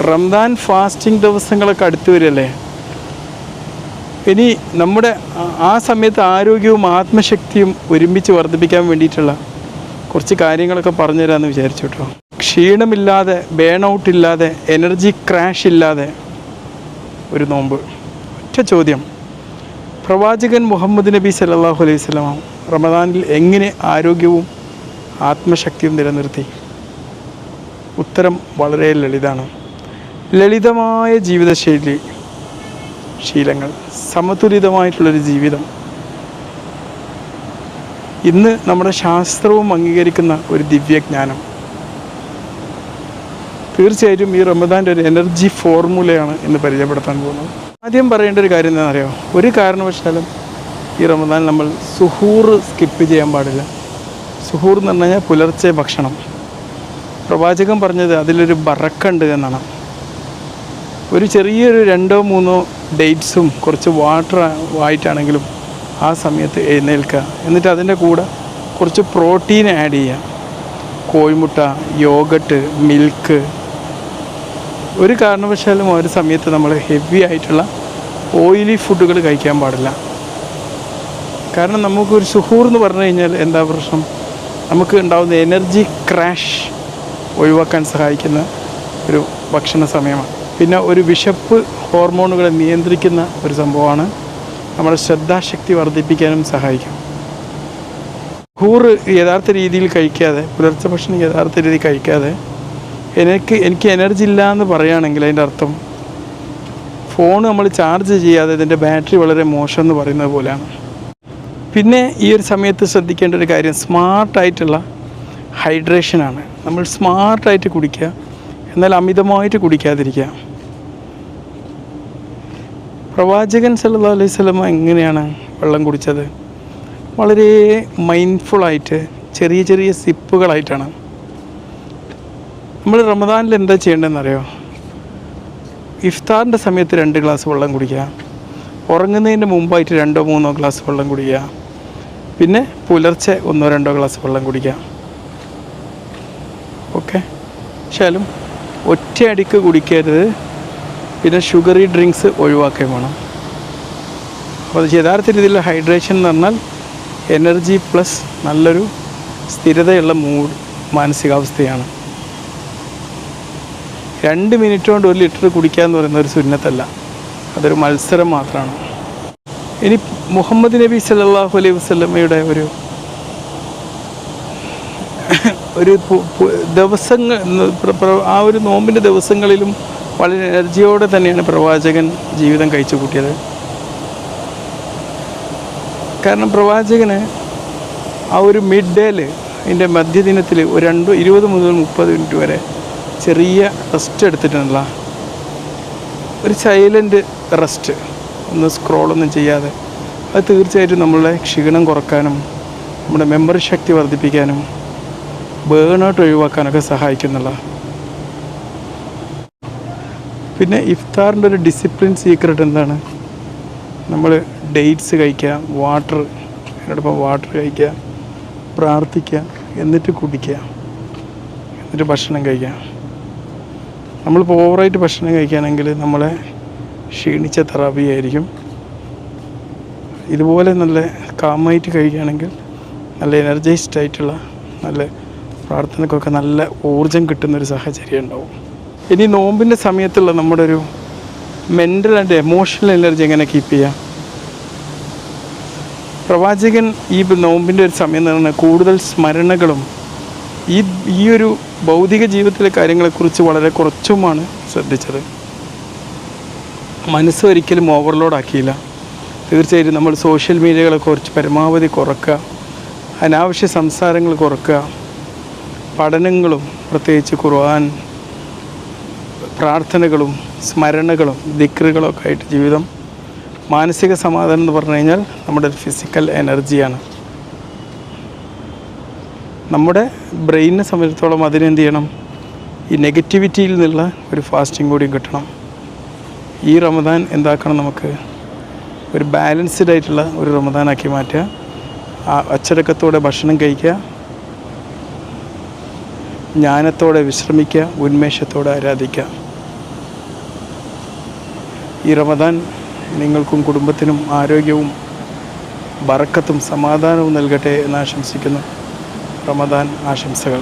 Ramadan fasting ദിവസങ്ങളൊക്കെ അടുത്ത് വരികയല്ലേ. ഇനി നമ്മുടെ ആ സമയത്ത് ആരോഗ്യവും ആത്മശക്തിയും ഒരുമിച്ച് വർദ്ധിപ്പിക്കാൻ വേണ്ടിയിട്ടുള്ള കുറച്ച് കാര്യങ്ങളൊക്കെ പറഞ്ഞു തരാമെന്ന് വിചാരിച്ചു കേട്ടോ. ക്ഷീണമില്ലാതെ, ബേൺ ഔട്ട് ഇല്ലാതെ, എനർജി ക്രാഷ് ഇല്ലാതെ ഒരു നോമ്പ്. ഒറ്റ ചോദ്യം: പ്രവാചകൻ മുഹമ്മദ് നബി സല്ലല്ലാഹു അലൈഹി വസല്ലം റമദാനിൽ എങ്ങനെ ആരോഗ്യവും ആത്മശക്തിയും നിലനിർത്തി? ഉത്തരം വളരെ ലളിതമാണ്. ലളിതമായ ജീവിതശൈലി, ശീലങ്ങൾ, സമതുലിതമായിട്ടുള്ളൊരു ജീവിതം. ഇന്ന് നമ്മുടെ ശാസ്ത്രവും അംഗീകരിക്കുന്ന ഒരു ദിവ്യജ്ഞാനം. തീർച്ചയായിട്ടും ഈ റമദാൻ്റെ ഒരു എനർജി ഫോർമുലയാണ് ഇന്ന് പരിചയപ്പെടുത്താൻ പോകുന്നത്. ആദ്യം പറയേണ്ട ഒരു കാര്യം എന്താണെന്നറിയോ? ഒരു കാരണവശാലും ഈ റമദാൻ നമ്മൾ സുഹൂർ സ്കിപ്പ് ചെയ്യാൻ പാടില്ല. സുഹൂർ എന്ന് പറഞ്ഞു കഴിഞ്ഞാൽ പുലർച്ചെ ഭക്ഷണം. പ്രവാചകൻ പറഞ്ഞത് അതിലൊരു ബറക്കുണ്ട് എന്നാണ്. ഒരു ചെറിയൊരു 2-3 ഡേറ്റ്സും കുറച്ച് വാട്ടർ ആയിട്ടാണെങ്കിലും ആ സമയത്ത് എഴുന്നേൽക്കുക. എന്നിട്ട് അതിൻ്റെ കൂടെ കുറച്ച് പ്രോട്ടീൻ ആഡ് ചെയ്യുക. കോഴിമുട്ട, യോഗട്ട്, മിൽക്ക്. ഒരു കാരണവശാലും ആ ഒരു സമയത്ത് നമ്മൾ ഹെവി ആയിട്ടുള്ള ഓയിലി ഫുഡുകൾ കഴിക്കാൻ പാടില്ല. കാരണം നമുക്കൊരു സുഹൂർ എന്ന് പറഞ്ഞു കഴിഞ്ഞാൽ എന്താ പ്രശ്നം? നമുക്ക് ഉണ്ടാകുന്ന എനർജി ക്രാഷ് ഒഴിവാക്കാൻ സഹായിക്കുന്ന ഒരു ഭക്ഷണ സമയമാണ്. പിന്നെ ഒരു വിശപ്പ് ഹോർമോണുകളെ നിയന്ത്രിക്കുന്ന ഒരു സംഭവമാണ്. നമ്മുടെ ശ്രദ്ധാശക്തി വർദ്ധിപ്പിക്കാനും സഹായിക്കും. സുഹൂർ യഥാർത്ഥ രീതിയിൽ കഴിക്കാതെ, പുലർച്ചെ ഭക്ഷണം യഥാർത്ഥ രീതിയിൽ കഴിക്കാതെ എനിക്ക് എനർജി ഇല്ല എന്ന് പറയുകയാണെങ്കിൽ അതിൻ്റെ അർത്ഥം ഫോൺ നമ്മൾ ചാർജ് ചെയ്യാതെ ഇതിൻ്റെ ബാറ്ററി വളരെ മോശം എന്ന് പറയുന്നത് പോലെയാണ്. പിന്നെ ഈ ഒരു സമയത്ത് ശ്രദ്ധിക്കേണ്ട ഒരു കാര്യം സ്മാർട്ടായിട്ടുള്ള ഹൈഡ്രേഷനാണ്. നമ്മൾ സ്മാർട്ടായിട്ട് കുടിക്കുക, എന്നാൽ അമിതമായിട്ട് കുടിക്കാതിരിക്കുക. പ്രവാചകൻ സല്ലല്ലാഹു അലൈഹി വസല്ലം എങ്ങനെയാണ് വെള്ളം കുടിച്ചത്? വളരെ മൈൻഡ്ഫുള്ളായിട്ട്, ചെറിയ ചെറിയ സിപ്പുകളായിട്ടാണ്. നമ്മൾ റമദാനിൽ എന്താ ചെയ്യേണ്ടതെന്നറിയോ? ഇഫ്താറിൻ്റെ സമയത്ത് 2 ഗ്ലാസ് വെള്ളം കുടിക്കുക, ഉറങ്ങുന്നതിന് മുമ്പായിട്ട് 2-3 ഗ്ലാസ് വെള്ളം കുടിക്കുക, പിന്നെ പുലർച്ചെ 1-2 ഗ്ലാസ് വെള്ളം കുടിക്കുക. ഓക്കെ. പക്ഷേലും ഒറ്റയടിക്ക് കുടിക്കരുത്. പിന്നെ ഷുഗറി ഡ്രിങ്ക്സ് ഒഴിവാക്കുകയും വേണം. അപ്പോൾ യഥാർത്ഥ രീതിയിലുള്ള ഹൈഡ്രേഷൻ എന്ന് പറഞ്ഞാൽ എനർജി പ്ലസ് നല്ലൊരു സ്ഥിരതയുള്ള മാനസികാവസ്ഥയാണ്. 2 മിനിറ്റ് കൊണ്ട് 1 ലിറ്റർ കുടിക്കുക എന്ന് പറയുന്ന ഒരു സുന്നത്തല്ല, അതൊരു മത്സരം മാത്രമാണ്. ഇനി മുഹമ്മദ് നബി സല്ലല്ലാഹു അലൈഹി വസല്ലമയുടെ ഒരു ദിവസങ്ങൾ, ആ ഒരു നോമ്പിൻ്റെ ദിവസങ്ങളിലും വളരെ എനർജിയോടെ തന്നെയാണ് പ്രവാചകൻ ജീവിതം കഴിച്ചു കൂട്ടിയത്. കാരണം പ്രവാചകന് ആ ഒരു മിഡ് ഡേയിൽ, അതിൻ്റെ മധ്യദിനത്തിൽ ഒരു 20 മുതൽ 30 മിനിറ്റ് വരെ ചെറിയ റെസ്റ്റ് എടുത്തിട്ടുള്ള ഒരു സൈലൻ്റ് റെസ്റ്റ്, ഒന്ന് സ്ക്രോളൊന്നും ചെയ്യാതെ, അത് തീർച്ചയായിട്ടും നമ്മളുടെ ക്ഷീണം കുറക്കാനും നമ്മുടെ മെമ്മറി ശക്തി വർദ്ധിപ്പിക്കാനും ബേൺ ഔട്ട് ഒഴിവാക്കാനൊക്കെ സഹായിക്കുന്നുള്ള. പിന്നെ ഇഫ്താറിൻ്റെ ഒരു ഡിസിപ്ലിൻ സീക്രട്ട് എന്താണ്? നമ്മൾ ഡേറ്റ്സ് കഴിക്കുക, അതിനോടൊപ്പം വാട്ടർ കഴിക്കുക, പ്രാർത്ഥിക്കുക, എന്നിട്ട് കുടിക്കുക, എന്നിട്ട് ഭക്ഷണം കഴിക്കുക. നമ്മളിപ്പോൾ ഓവറായിട്ട് ഭക്ഷണം കഴിക്കുകയാണെങ്കിൽ നമ്മളെ ക്ഷീണിച്ച തെറാപ്പിയായിരിക്കും. ഇതുപോലെ നല്ല കാമായിട്ട് കഴിക്കുകയാണെങ്കിൽ നല്ല എനർജൈസ്ഡ് ആയിട്ടുള്ള, നല്ല പ്രാർത്ഥനക്കൊക്കെ നല്ല ഊർജം കിട്ടുന്നൊരു സാഹചര്യം ഉണ്ടാവും. ഇനി നോമ്പിൻ്റെ സമയത്തുള്ള നമ്മുടെ ഒരു മെൻ്റൽ ആൻഡ് എമോഷണൽ എനർജി എങ്ങനെ കീപ്പ് ചെയ്യാം? പ്രവാചകൻ ഈ നോമ്പിൻ്റെ ഒരു സമയം എന്ന് പറഞ്ഞാൽ കൂടുതൽ സ്മരണകളും ഈ ഒരു ഭൗതിക ജീവിതത്തിലെ കാര്യങ്ങളെക്കുറിച്ച് വളരെ കുറച്ചുമാണ് ശ്രദ്ധിച്ചത്. മനസ്സ് ഒരിക്കലും ഓവർലോഡ് ആക്കിയില്ല. തീർച്ചയായിട്ടും നമ്മൾ സോഷ്യൽ മീഡിയകളെ കുറിച്ച് പരമാവധി കുറക്കുക, അനാവശ്യ സംസാരങ്ങൾ കുറക്കുക, പഠനങ്ങളും പ്രത്യേകിച്ച് ഖുർആൻ, പ്രാർത്ഥനകളും സ്മരണകളും ദിക്റുകളൊക്കെ ആയിട്ട് ജീവിതം. മാനസിക സമാധാനം എന്ന് പറഞ്ഞു കഴിഞ്ഞാൽ നമ്മുടെ ഫിസിക്കൽ എനർജിയാണ്. നമ്മുടെ ബ്രെയിനിനെ സംബന്ധിച്ചിടത്തോളം അതിനെന്ത് ചെയ്യണം? ഈ നെഗറ്റിവിറ്റിയിൽ നിന്നുള്ള ഒരു ഫാസ്റ്റിംഗ് കൂടിയും കിട്ടണം. ഈ റമദാൻ എന്താക്കണം? നമുക്ക് ഒരു ബാലൻസ്ഡ് ആയിട്ടുള്ള ഒരു റമദാനാക്കി മാറ്റുക. അച്ചടക്കത്തോടെ ഭക്ഷണം കഴിക്കുക, ജ്ഞാനത്തോടെ വിശ്രമിക്കുക, ഉന്മേഷത്തോടെ ആരാധിക്കുക. ഈ റമദാൻ നിങ്ങൾക്കും കുടുംബത്തിനും ആരോഗ്യവും ബറക്കത്തും സമാധാനവും നൽകട്ടെ എന്ന് ആശംസിക്കുന്നു. റമദാൻ ആശംസകൾ.